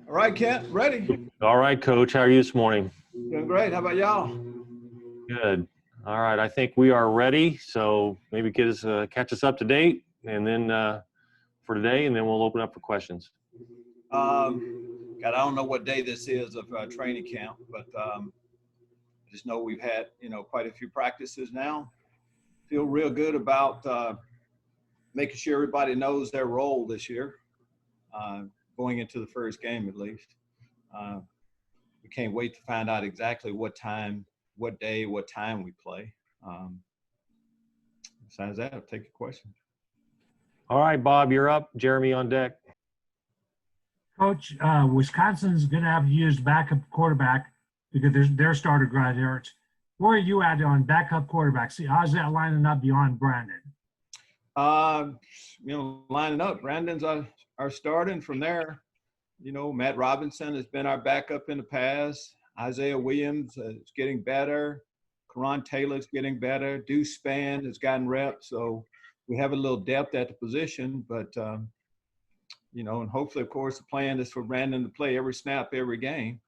All right, Kent, ready? All right, Coach. How are you this morning? Doing great. How about y'all? Good. All right. I think we are ready. So maybe catch us up to date, and then for today, and then we'll open up for questions. God, I don't know what day this is of training camp, but I just know we've had quite a few practices now. Feel real good about making sure everybody knows their role this year, going into the first game at least. We can't wait to find out exactly what time, what day, what time we play. Besides that, I'll take a question. All right, Bob, you're up. Jeremy on deck. Coach, Wisconsin's going to have to use backup quarterback because their starter guy hurts. Where are you at on backup quarterback? See, how's that lining up beyond Brandon? Lining up. Brandon's our starting from there. Matt Robinson has been our backup in the past. Isaiah Williams is getting better. Karan Taylor's getting better. Deuce Spann has gotten reps. So we have a little depth at the position, but, and hopefully, of course, the plan is for Brandon to play every snap, every game.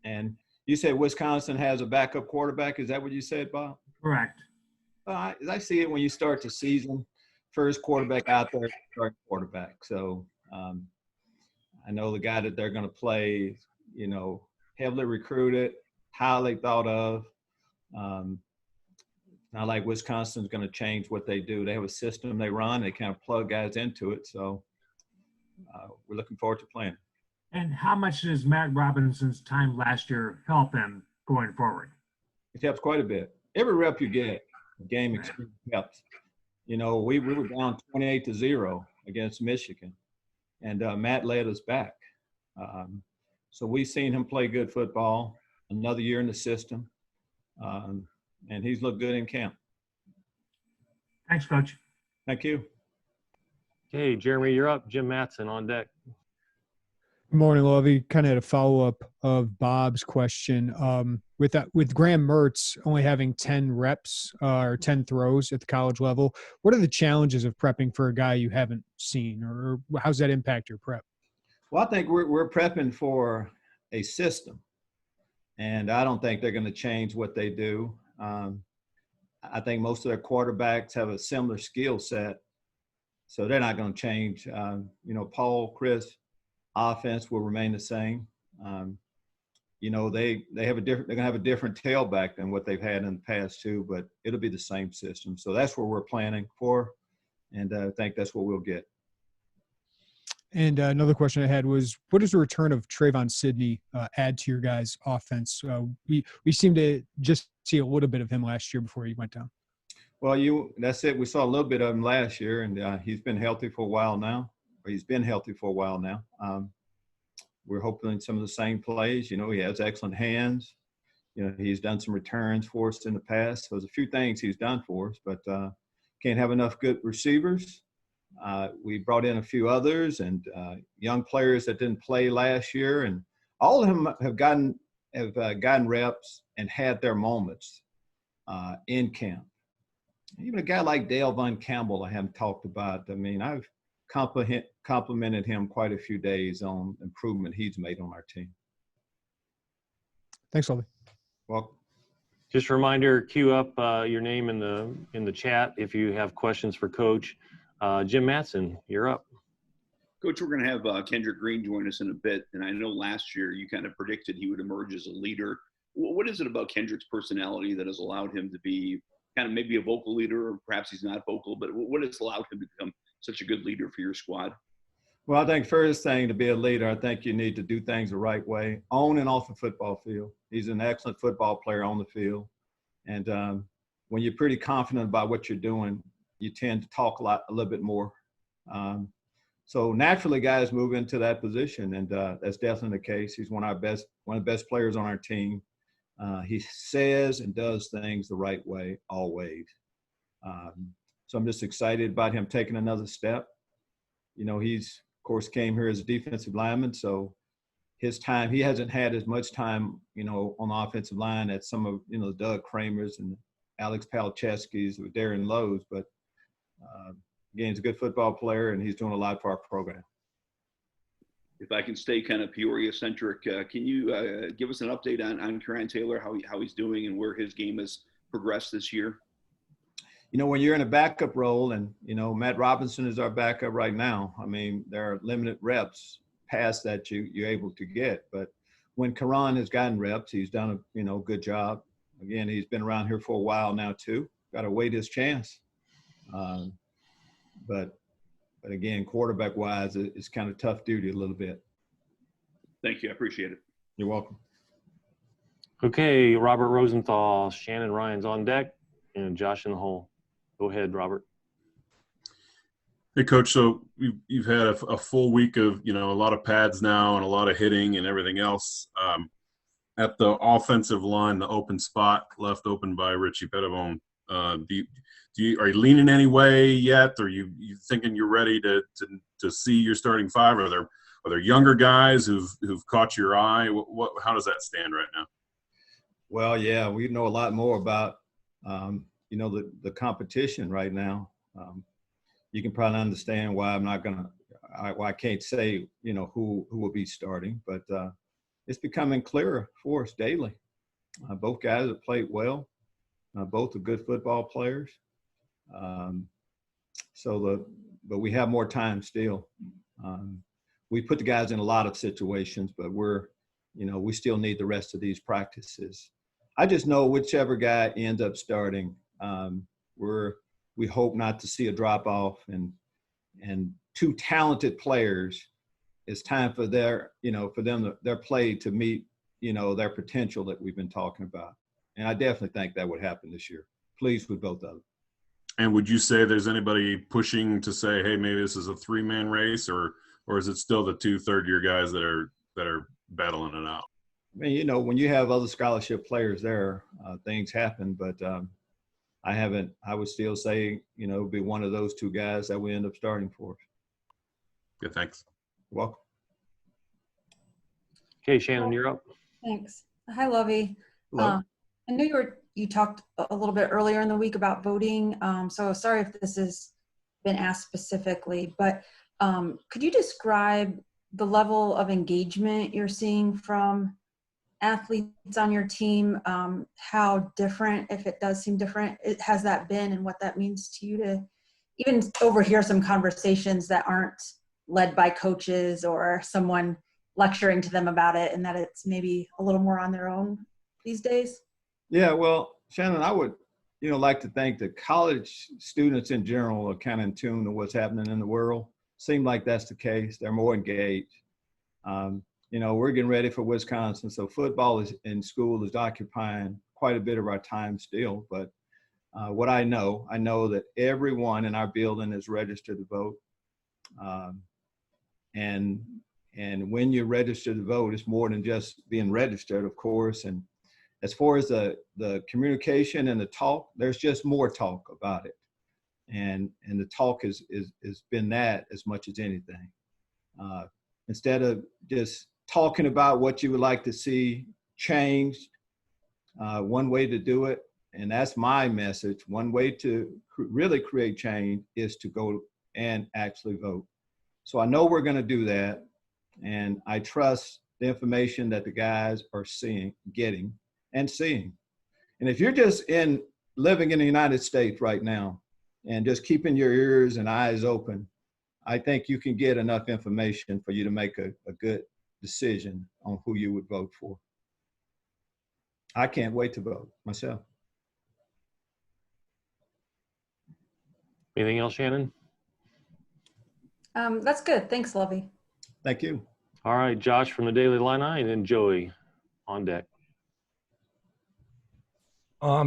And you said Wisconsin has a backup quarterback. Is that what you said, Bob? Correct. As I see it, when you start the season, first quarterback out there, starting quarterback. So I know the guy that they're going to play, heavily recruited, highly thought of. Not like Wisconsin's going to change what they do. They have a system they run. They kind of plug guys into it. So we're looking forward to playing. And how much does Matt Robinson's time last year help them going forward? It helps quite a bit. Every rep you get, game experience helps. We were down 28-0 against Michigan, and Matt led us back. So we've seen him play good football, another year in the system, and he's looked good in camp. Thanks, Coach. Thank you. Okay, Jeremy, you're up. Jim Matson on deck. Good morning, Lovie. Kind of had a follow-up of Bob's question. With Graham Mertz only having 10 reps or 10 throws at the college level, what are the challenges of prepping for a guy you haven't seen, or how's that impact your prep? Well, I think we're prepping for a system, and I don't think they're going to change what they do. I think most of their quarterbacks have a similar skill set, so they're not going to change. Paul, Chris, offense will remain the same. They're going to have a different tailback than what they've had in the past too, but it'll be the same system. So that's what we're planning for, and I think that's what we'll get. And another question I had was, what does the return of Trayvon Sidney add to your guys' offense? We seemed to just see a little bit of him last year before he went down. Well, that's it. We saw a little bit of him last year, and he's been healthy for a while now. We're hoping some of the same plays. He has excellent hands. He's done some returns for us in the past. So there's a few things he's done for us, but can't have enough good receivers. We brought in a few others and young players that didn't play last year, and all of them have gotten reps and had their moments in camp. Even a guy like Dale Von Campbell I haven't talked about. I mean, I've complimented him quite a few days on improvement he's made on our team. Thanks, Lovie. Well, just a reminder, queue up your name in the chat if you have questions for Coach. Jim Matson, you're up. Coach, we're going to have Kendrick Green join us in a bit, and I know last year you kind of predicted he would emerge as a leader. What is it about Kendrick's personality that has allowed him to be kind of maybe a vocal leader, or perhaps he's not vocal, but what has allowed him to become such a good leader for your squad? Well, I think first thing, to be a leader, I think you need to do things the right way, on and off the football field. He's an excellent football player on the field. And when you're pretty confident about what you're doing, you tend to talk a little bit more. So naturally, guys move into that position, and that's definitely the case. He's one of the best players on our team. He says and does things the right way, always. So I'm just excited about him taking another step. He's, of course, came here as a defensive lineman, so his time, he hasn't had as much time, on the offensive line as some of, Doug Kramer's and Alex Palachewski's with Darren Lowe's, but again, he's a good football player, and he's doing a lot for our program. if I can stay kind of Peoria centric, can you give us an update on Karan Taylor, how he's doing and where his game has progressed this year? You know, when you're in a backup role, and, you know, Matt Robinson is our backup right now. I mean, there are limited reps past that you're able to get. But when Karan has gotten reps, he's done a, good job. Again, he's been around here for a while now too. Got to wait his chance. But again, quarterback wise, it's kind of tough duty a little bit. Thank you. I appreciate it. You're welcome. Okay, Robert Rosenthal, Shannon Ryan's on deck, and Josh in the hole. Go ahead, Robert. Hey, Coach. So you've had a full week of, a lot of pads now and a lot of hitting and everything else. At the offensive line, the open spot left open by Richie Pettibone. Are you leaning any way yet? Are you thinking you're ready to see your starting five? Are there younger guys who've caught your eye? How does that stand right now? Well, yeah, we know a lot more about the competition right now. You can probably understand why I can't say who will be starting, but it's becoming clearer for us daily. Both guys have played well. Both are good football players. But we have more time still. We put the guys in a lot of situations, but we still need the rest of these practices. I just know whichever guy ends up starting, we hope not to see a drop off, and two talented players. It's time for their play to meet, their potential that we've been talking about. And I definitely think that would happen this year. Pleased with both of them. And would you say there's anybody pushing to say, hey, maybe this is a 3-man race, or is it still the 2 third-year guys that are battling it out? I mean, when you have other scholarship players there, things happen. But I would still say, be one of those 2 guys that we end up starting for us. Good, thanks. You're welcome. Okay, Shannon, you're up. Thanks. Hi, Lovie. Hello. I know you talked a little bit earlier in the week about voting. So sorry if this has been asked specifically, but could you describe the level of engagement you're seeing from athletes on your team? How different, if it does seem different, has that been, and what that means to you to even overhear some conversations that aren't led by coaches or someone lecturing to them about it, and that it's maybe a little more on their own these days? Yeah, well, Shannon, I would, like to think that college students in general are kind of in tune to what's happening in the world. Seem like that's the case. They're more engaged. We're getting ready for Wisconsin, so football in school is occupying quite a bit of our time still. But what I know that everyone in our building is registered to vote. And when you register to vote, it's more than just being registered, of course. And as far as the communication and the talk, there's just more talk about it. And the talk has been that as much as anything. Instead of just talking about what you would like to see changed, one way to do it, and that's my message, one way to really create change is to go and actually vote. So I know we're going to do that, and I trust the information that the guys are getting and seeing. And if you're just living in the United States right now and just keeping your ears and eyes open, I think you can get enough information for you to make a good decision on who you would vote for. I can't wait to vote myself. Anything else, Shannon? That's good. Thanks, Lovie. Thank you. All right, Josh from the Daily Illini, and then Joey on deck.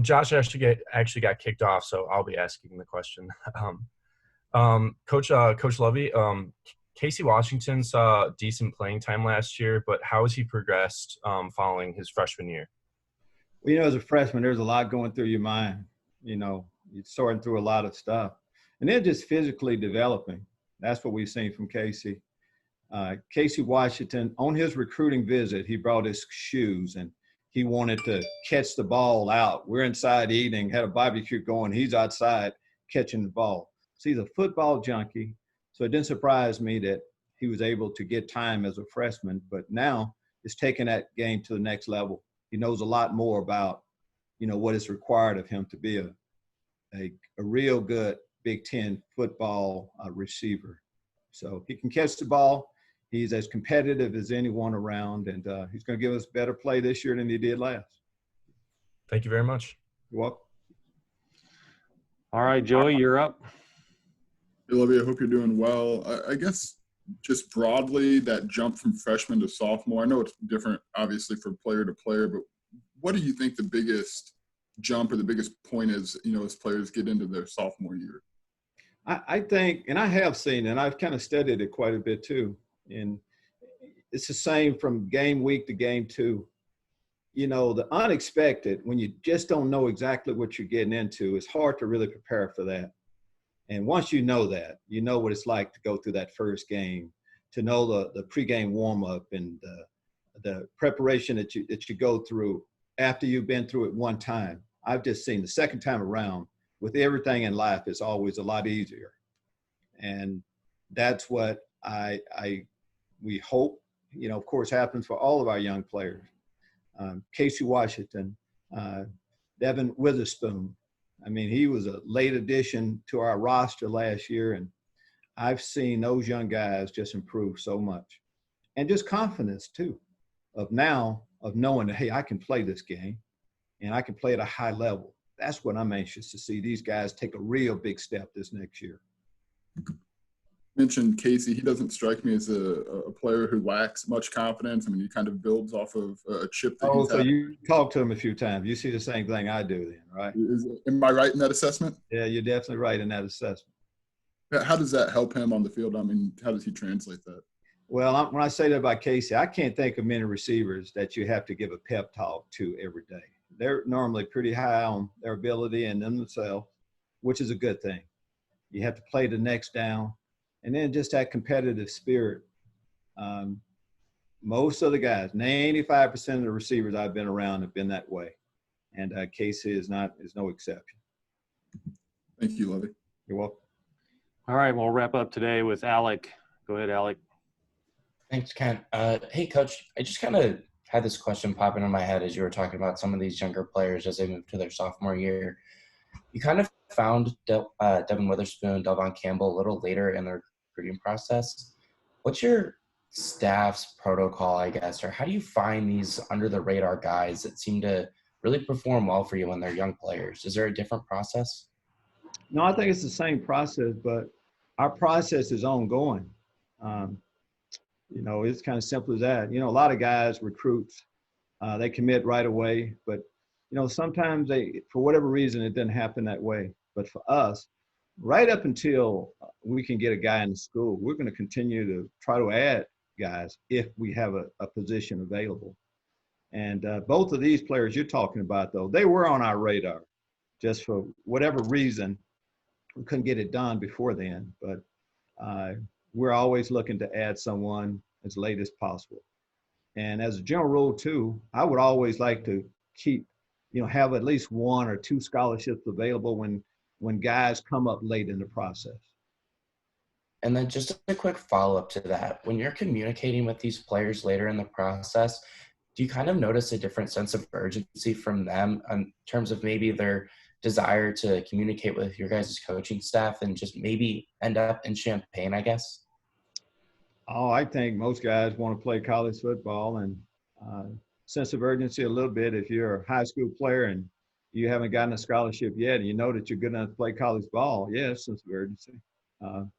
Josh actually got kicked off, so I'll be asking the question. Coach Lovie, Casey Washington saw decent playing time last year, but how has he progressed following his freshman year? Well, as a freshman, there's a lot going through your mind. You're sorting through a lot of stuff. And then just physically developing. That's what we've seen from Casey. Casey Washington, on his recruiting visit, he brought his shoes and he wanted to catch the ball out. We're inside eating, had a barbecue going. He's outside catching the ball. So he's a football junkie. So it didn't surprise me that he was able to get time as a freshman, but now it's taking that game to the next level. He knows a lot more about, what is required of him to be a real good Big Ten football receiver. So he can catch the ball. He's as competitive as anyone around, and he's going to give us better play this year than he did last. Thank you very much. You're welcome. All right, Joey, you're up. Hey, Lovie, I hope you're doing well. I guess just broadly, that jump from freshman to sophomore, I know it's different, obviously, from player to player, but what do you think the biggest jump or the biggest point is, as players get into their sophomore year? I think, and I have seen, and I've kind of studied it quite a bit too, and it's the same from game week to game two. The unexpected, when you just don't know exactly what you're getting into, it's hard to really prepare for that. And once you know that, you know what it's like to go through that first game, to know the pregame warm-up and the preparation that you go through after you've been through it one time. I've just seen the second time around, with everything in life, it's always a lot easier. And that's what we hope, of course, happens for all of our young players. Casey Washington, Devin Witherspoon. I mean, he was a late addition to our roster last year, and I've seen those young guys just improve so much. And just confidence, too, of knowing that, hey, I can play this game, and I can play at a high level. That's what I'm anxious to see, these guys take a real big step this next year. Mentioned Casey. He doesn't strike me as a player who lacks much confidence. I mean, he kind of builds off of a chip that he's so had. You talked to him a few times. You see the same thing I do then, right? Am I right in that assessment? Yeah, you're definitely right in that assessment. How does that help him on the field? I mean, how does he translate that? Well, when I say that about Casey, I can't think of many receivers that you have to give a pep talk to every day. They're normally pretty high on their ability and themselves, which is a good thing. You have to play the next down. And then just that competitive spirit. Most of the guys, 95% of the receivers I've been around have been that way. And Casey is no exception. Thank you, Lovie. You're welcome. All right, we'll wrap up today with Alec. Go ahead, Alec. Thanks, Ken. Hey, Coach, I just kind of had this question pop into my head as you were talking about some of these younger players as they move to their sophomore year. You kind of found Devin Witherspoon, Delvon Campbell a little later in their recruiting process. What's your staff's protocol, I guess, or how do you find these under-the-radar guys that seem to really perform well for you when they're young players? Is there a different process? No, I think it's the same process, but our process is ongoing. It's kind of simple as that. A lot of guys, recruits, they commit right away, but sometimes for whatever reason, it doesn't happen that way. But for us, right up until we can get a guy in the school, we're going to continue to try to add guys if we have a position available. And both of these players you're talking about, though, they were on our radar. Just for whatever reason, we couldn't get it done before then. But we're always looking to add someone as late as possible. And as a general rule, too, I would always like to keep have at least one or two scholarships available when guys come up late in the process. And then just a quick follow-up to that. When you're communicating with these players later in the process, do you kind of notice a different sense of urgency from them in terms of maybe their desire to communicate with your guys' coaching staff and just maybe end up in Champaign, I guess? Oh, I think most guys want to play college football, and sense of urgency a little bit. If you're a high school player and you haven't gotten a scholarship yet and you know that you're good enough to play college ball, yeah, sense of urgency. And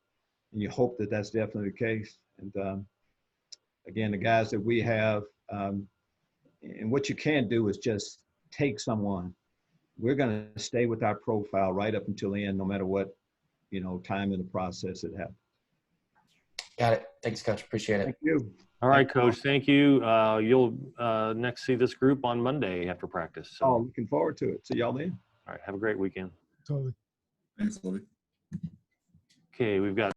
you hope that that's definitely the case. And again, the guys that we have, and what you can't do is just take someone. We're going to stay with our profile right up until the end, no matter what, time in the process it happens. Got it. Thanks, Coach. Appreciate it. Thank you. All right, Coach. Thank you. You'll next see this group on Monday after practice. So. Looking forward to it. See y'all then. All right. Have a great weekend. Totally. Thanks, Lovie. Okay, we've got